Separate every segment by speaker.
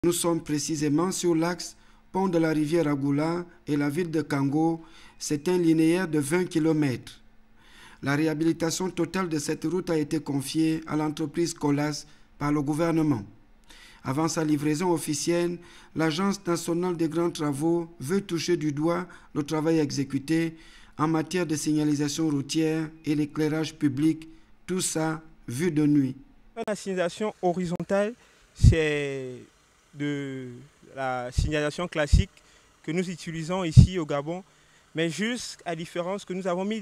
Speaker 1: Nous sommes précisément sur l'axe pont de la rivière Agoula et la ville de Kango. C'est un linéaire de 20 km. La réhabilitation totale de cette route a été confiée à l'entreprise Colas par le gouvernement. Avant sa livraison officielle, l'Agence nationale des grands travaux veut toucher du doigt le travail exécuté en matière de signalisation routière et l'éclairage public, tout ça vu de nuit.
Speaker 2: La signalisation horizontale, c'est de la signalisation classique que nous utilisons ici au Gabon, mais juste à différence que nous avons mis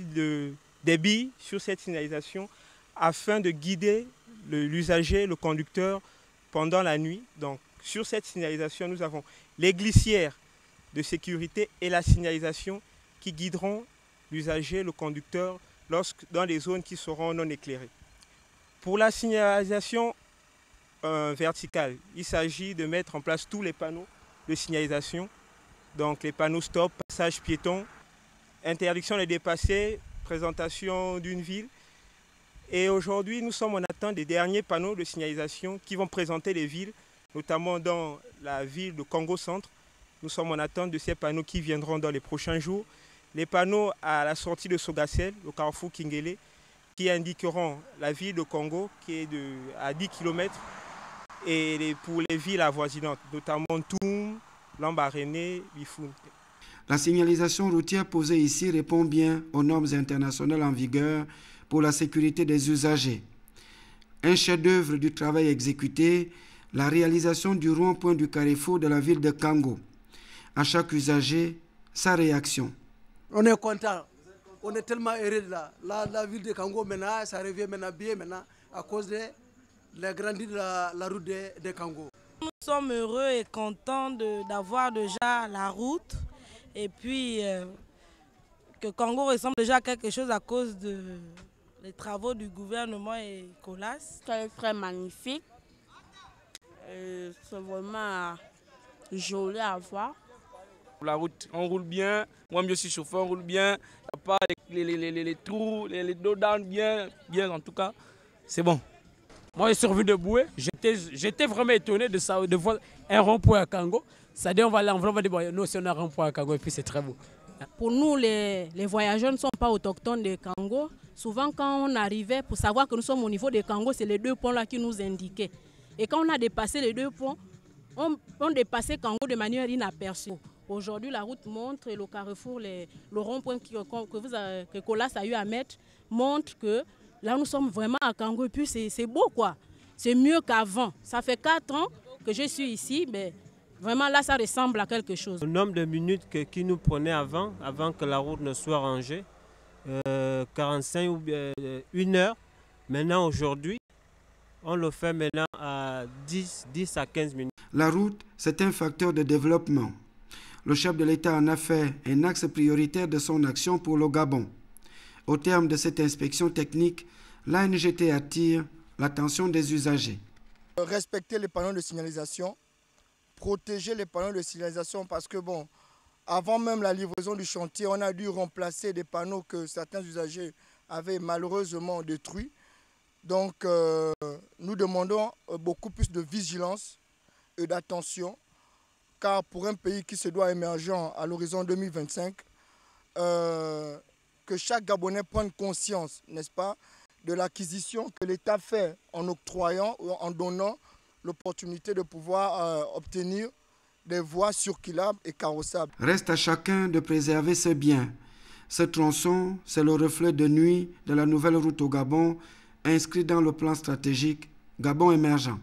Speaker 2: des billes sur cette signalisation afin de guider l'usager, le conducteur pendant la nuit. Donc sur cette signalisation, nous avons les glissières de sécurité et la signalisation qui guideront l'usager, le conducteur dans les zones qui seront non éclairées. Pour la signalisation verticale, il s'agit de mettre en place tous les panneaux de signalisation, donc les panneaux stop, passage piéton, interdiction de dépasser, présentation d'une ville. Et aujourd'hui, nous sommes en attente des derniers panneaux de signalisation qui vont présenter les villes, notamment dans la ville de Congo Centre. Nous sommes en attente de ces panneaux qui viendront dans les prochains jours. Les panneaux à la sortie de Sogassel, au carrefour Kingele, qui indiqueront la ville de Congo, qui est à 10 km, et pour les villes avoisinantes, notamment Toum, Lambaréné, Bifoun.
Speaker 1: La signalisation routière posée ici répond bien aux normes internationales en vigueur pour la sécurité des usagers. Un chef-d'œuvre du travail exécuté, la réalisation du rond-point du carrefour de la ville de Kango. À chaque usager, sa réaction.
Speaker 3: On est content. On est tellement heureux de là. La ville de Kango, maintenant, ça revient maintenant bien maintenant à cause de l'agrandissement de la route de Kango.
Speaker 4: Nous sommes heureux et contents d'avoir déjà la route et puis que Kango ressemble déjà à quelque chose à cause des travaux du gouvernement et Colas.
Speaker 5: C'est très magnifique. C'est vraiment joli à voir.
Speaker 6: La route, on roule bien. Moi, je suis chauffeur, on roule bien. Il n'y a pas les trous, les dos down, bien en tout cas. C'est bon.
Speaker 7: Moi, je suis revenu de Boué. J'étais vraiment étonné de voir un rond-point à Kango. C'est-à-dire, on va aller en on va dire, bon, nous, si on a un rond-point à Kango, et puis c'est très beau.
Speaker 8: Pour nous, les voyageurs ne sont pas autochtones de Kango. Souvent, quand on arrivait, pour savoir que nous sommes au niveau de Kango, c'est les deux ponts-là qui nous indiquaient. Et quand on a dépassé les deux ponts, on dépassait Kango de manière inaperçue. Aujourd'hui, la route montre et le carrefour, le rond-point que Colas a eu à mettre, montre que là, nous sommes vraiment à Kango. Et puis, c'est beau, quoi. C'est mieux qu'avant. Ça fait 4 ans que je suis ici, mais vraiment, là, ça ressemble à quelque chose.
Speaker 9: Le nombre de minutes qui nous prenait avant que la route ne soit rangée, 45 ou 1 heure. Maintenant, aujourd'hui, on le fait maintenant à 10 à 15 minutes.
Speaker 1: La route, c'est un facteur de développement. Le chef de l'État en a fait un axe prioritaire de son action pour le Gabon. Au terme de cette inspection technique, l'ANGT attire l'attention des usagers.
Speaker 10: Respecter les panneaux de signalisation, protéger les panneaux de signalisation parce que bon, avant même la livraison du chantier, on a dû remplacer des panneaux que certains usagers avaient malheureusement détruits. Donc nous demandons beaucoup plus de vigilance et d'attention, car pour un pays qui se doit émergent à l'horizon 2025, que chaque Gabonais prenne conscience, n'est-ce pas, de l'acquisition que l'État fait en octroyant ou en donnant l'opportunité de pouvoir obtenir des voies circulables et carrossables.
Speaker 1: Reste à chacun de préserver ses biens. Ce tronçon, c'est le reflet de nuit de la nouvelle route au Gabon, inscrit dans le plan stratégique Gabon émergent.